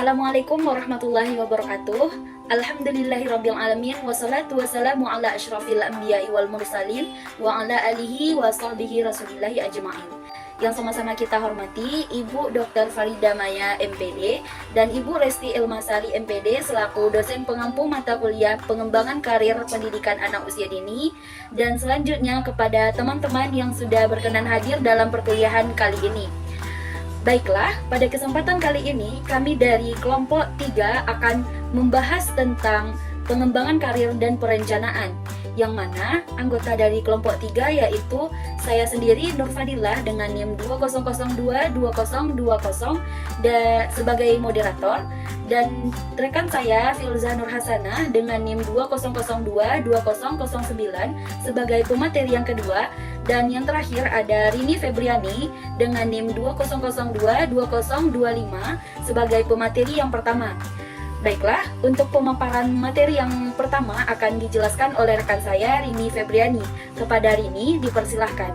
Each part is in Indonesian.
Assalamualaikum warahmatullahi wabarakatuh. Alhamdulillahirabbil alamin wassalatu wassalamu ala asyrafil anbiya'i wal mursalin wa ala alihi wa sahbihi rasulillahi ajma'in. Yang sama-sama kita hormati Ibu Dr. Farida Maya MPD dan Ibu Resti Elmasari MPD selaku dosen pengampu mata kuliah pengembangan karir pendidikan anak usia dini, dan selanjutnya kepada teman-teman yang sudah berkenan hadir dalam perkuliahan kali ini. Baiklah, pada kesempatan kali ini kami dari kelompok 3 akan membahas tentang pengembangan karir dan perencanaan, yang mana anggota dari kelompok 3 yaitu saya sendiri Nur Fadilah dengan NIM 20022020 sebagai moderator, dan rekan saya Filza Nur Hasanah dengan NIM 20022009 sebagai pemateri yang kedua, dan yang terakhir ada Rini Febriani dengan NIM 20022025 sebagai pemateri yang pertama. Baiklah, untuk pemaparan materi yang pertama akan dijelaskan oleh rekan saya Rini Febriani. Kepada Rini, dipersilahkan.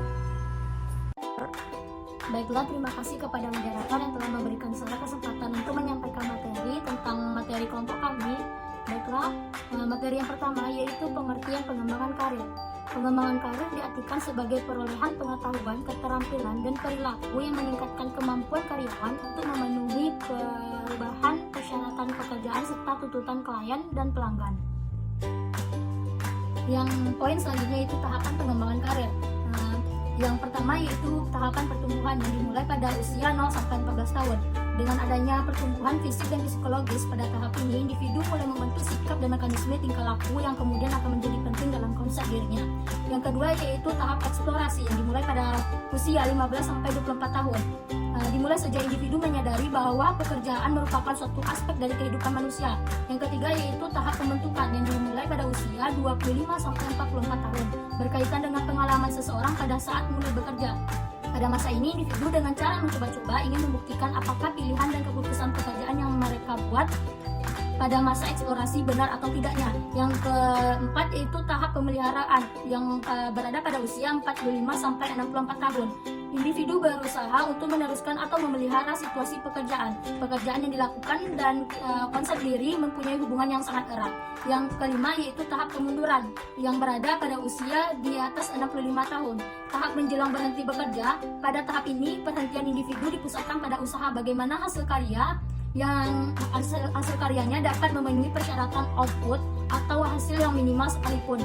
Baiklah, terima kasih kepada moderator yang telah memberikan saya kesempatan untuk menyampaikan materi tentang materi kelompok kami. Baiklah, materi yang pertama yaitu pengertian pengembangan karir. Pengembangan karir diartikan sebagai perolehan pengetahuan, keterampilan, dan perilaku yang meningkatkan kemampuan karyawan untuk memenuhi perubahan persyaratan pekerjaan serta tuntutan klien dan pelanggan. Yang poin selanjutnya itu tahapan pengembangan karir. Yang pertama yaitu tahapan pertumbuhan yang dimulai pada usia 0 sampai 14 tahun. Dengan adanya pertumbuhan fisik dan psikologis pada tahap ini, individu mulai membentuk sikap dan mekanisme tingkah laku yang kemudian akan menjadi penting dalam konsep dirinya. Yang kedua yaitu tahap eksplorasi yang dimulai pada usia 15 sampai 24 tahun. Dimulai sejak individu menyadari bahwa pekerjaan merupakan suatu aspek dari kehidupan manusia. Yang ketiga yaitu tahap pembentukan yang dimulai pada usia 25 sampai 44 tahun, berkaitan dengan pengalaman seseorang pada saat mulai bekerja. Pada masa ini, individu dengan cara mencoba-coba ingin membuktikan apakah pilihan dan keputusan pekerjaan yang mereka buat pada masa eksplorasi benar atau tidaknya. Yang keempat yaitu tahap pemeliharaan yang berada pada usia 45 sampai 64 tahun. Individu berusaha untuk meneruskan atau memelihara situasi pekerjaan yang dilakukan, dan konsep diri mempunyai hubungan yang sangat erat. Yang kelima yaitu tahap kemunduran yang berada pada usia di atas 65 tahun. Tahap menjelang berhenti bekerja. Pada tahap ini, perhentian individu dipusatkan pada usaha bagaimana hasil karyanya dapat memenuhi persyaratan output atau hasil yang minimal sekalipun.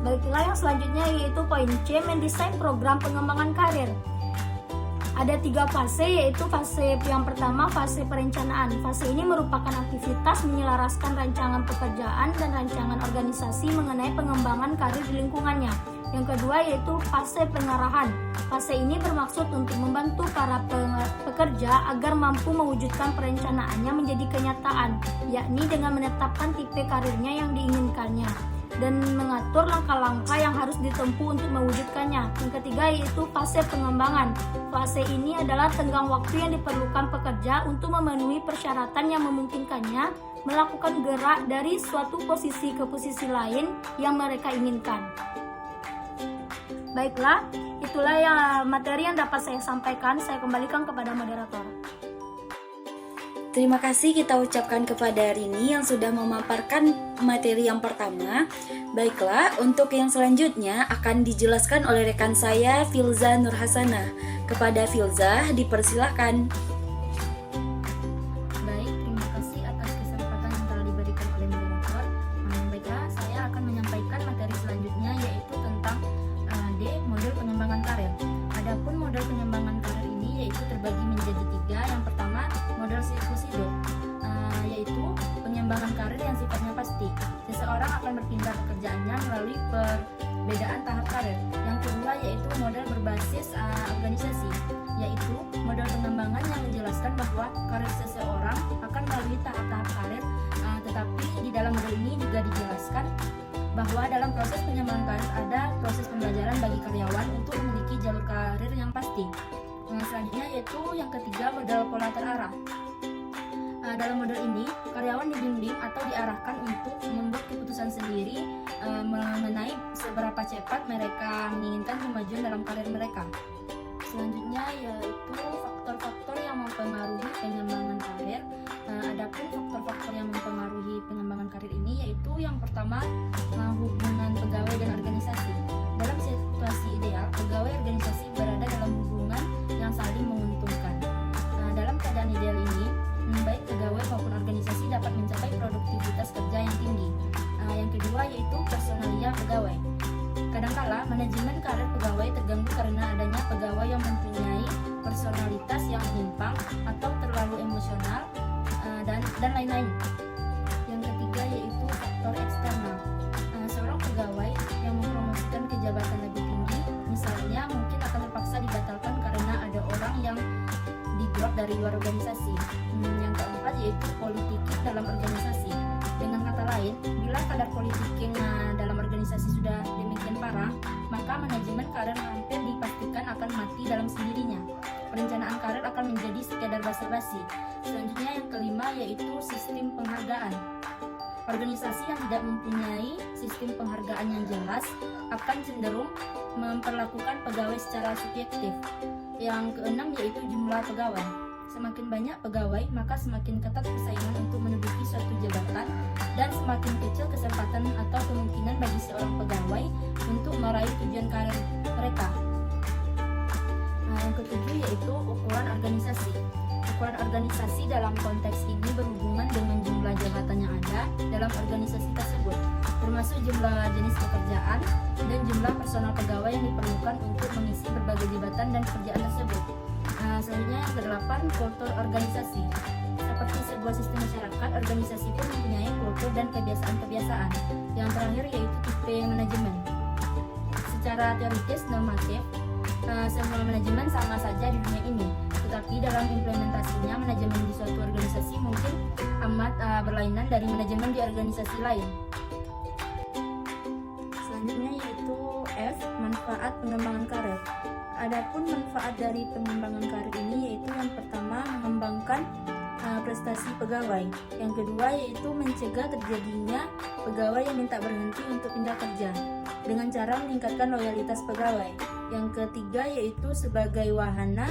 Baiklah, yang selanjutnya yaitu poin C, mendesain program pengembangan karir. Ada 3 fase, yaitu fase yang pertama, fase perencanaan. Fase ini merupakan aktivitas menyelaraskan rancangan pekerjaan dan rancangan organisasi mengenai pengembangan karir di lingkungannya. Yang kedua yaitu fase pengarahan. Fase ini bermaksud untuk membantu para pekerja agar mampu mewujudkan perencanaannya menjadi kenyataan, yakni dengan menetapkan tipe karirnya yang diinginkannya dan mengatur langkah-langkah yang harus ditempuh untuk mewujudkannya. Yang ketiga yaitu fase pengembangan. Fase ini adalah tenggang waktu yang diperlukan pekerja untuk memenuhi persyaratan yang memungkinkannya melakukan gerak dari suatu posisi ke posisi lain yang mereka inginkan. Baiklah, itulah materi yang dapat saya sampaikan. Saya kembalikan kepada moderator. Terima kasih kita ucapkan kepada Rini yang sudah memaparkan materi yang pertama. Baiklah, untuk yang selanjutnya akan dijelaskan oleh rekan saya Filza Nur Hasanah. Kepada Filza, dipersilahkan. Baik, terima kasih atas kesempatan yang telah diberikan oleh moderator. Baiklah, saya akan menyampaikan materi selanjutnya yaitu tentang D, model pengembangan karir. Adapun model pengembangan karir ini yaitu terbagi menjadi 3. Yang pertama, model siklus hidup, yaitu pengembangan karir yang sifatnya pasti. Seseorang akan berpindah pekerjaannya melalui perbedaan tahap karir. Yang kedua yaitu model berbasis organisasi, yaitu model pengembangan yang menjelaskan bahwa karir seseorang akan melalui tahap-tahap karir, tetapi di dalam model ini juga dijelaskan bahwa dalam proses pengembangan karir ada proses pembelajaran bagi karyawan untuk memiliki jalur karir yang pasti. Selanjutnya yaitu yang ketiga, model pola terarah. Dalam model ini, karyawan dibimbing atau diarahkan untuk membuat keputusan sendiri mengenai seberapa cepat mereka menginginkan kemajuan dalam karir mereka. Selanjutnya yaitu faktor-faktor yang yang mempengaruhi pengembangan karir. Adapun faktor-faktor yang mempengaruhi pengembangan karir ini yaitu yang pertama, hubungan pegawai dan organisasi. Dalam situasi ideal, pegawai organisasi berada dalam hubungan yang saling menguntungkan. Dalam keadaan ideal ini, baik pegawai maupun organisasi dapat mencapai produktivitas kerja yang tinggi. Yang kedua yaitu personalia pegawai. Kadangkala manajemen karir pegawai terganggu karena adanya pegawai yang mempunyai personalitas yang menyimpang atau terlalu emosional dan lain-lain. Yang ketiga yaitu faktor eksternal. Seorang pegawai yang mempromosikan ke jabatan lebih tinggi, misalnya mungkin akan terpaksa dibatalkan karena ada orang yang di-drop dari luar organisasi. Yang keempat yaitu politik dalam organisasi. Dengan kata lain, bila kadar politik dalam organisasi sudah demikian parah, maka manajemen karir hampir dipastikan akan mati dalam sendirinya. Perencanaan karir akan menjadi sekedar basa-basi. Selanjutnya yang kelima yaitu sistem penghargaan. Organisasi yang tidak mempunyai sistem penghargaan yang jelas akan cenderung memperlakukan pegawai secara subjektif. Yang keenam yaitu jumlah pegawai. Semakin banyak pegawai, maka semakin ketat persaingan untuk menduduki suatu jabatan dan semakin kecil kesempatan atau kemungkinan bagi seorang pegawai untuk meraih tujuan karir mereka. Yang ketujuh yaitu ukuran organisasi. Ukuran organisasi dalam konteks ini berhubungan dengan jumlah jabatan yang ada dalam organisasi tersebut, termasuk jumlah jenis pekerjaan dan jumlah personal pegawai yang diperlukan untuk mengisi berbagai jabatan dan pekerjaan tersebut. Selanjutnya yang kedelapan, kultur organisasi. Seperti sebuah sistem masyarakat, organisasi pun mempunyai kultur dan kebiasaan-kebiasaan. Yang terakhir yaitu tipe manajemen. Secara teoritis normatif, semua manajemen sama saja di dunia ini, tetapi dalam implementasinya manajemen di suatu organisasi mungkin amat berlainan dari manajemen di organisasi lain. Selanjutnya yaitu F, manfaat pengembangan karir. Adapun manfaat dari pengembangan karir ini yaitu yang pertama mengembangkan prestasi pegawai, yang kedua yaitu mencegah terjadinya pegawai yang minta berhenti untuk pindah kerja dengan cara meningkatkan loyalitas pegawai, yang ketiga yaitu sebagai wahana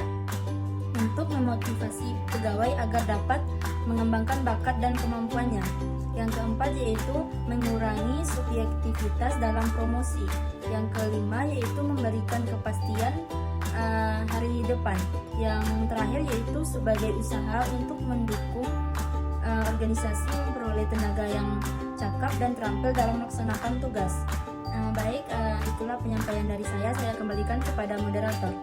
untuk memotivasi pegawai agar dapat mengembangkan bakat dan kemampuannya, yang keempat yaitu mengurangi subjektivitas dalam promosi, yang kelima yaitu memberikan kepastian hari depan, yang terakhir yaitu sebagai usaha untuk mendukung organisasi memperoleh tenaga yang cakap dan terampil dalam melaksanakan tugas. Baik, itulah penyampaian dari saya kembalikan kepada moderator.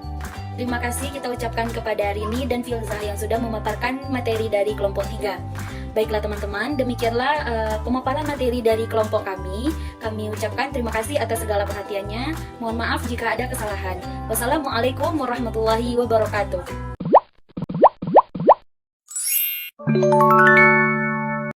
Terima kasih kita ucapkan kepada Rini dan Filza yang sudah memaparkan materi dari kelompok 3. Baiklah teman-teman, demikianlah pemaparan materi dari kelompok kami. Kami ucapkan terima kasih atas segala perhatiannya. Mohon maaf jika ada kesalahan. Wassalamualaikum warahmatullahi wabarakatuh.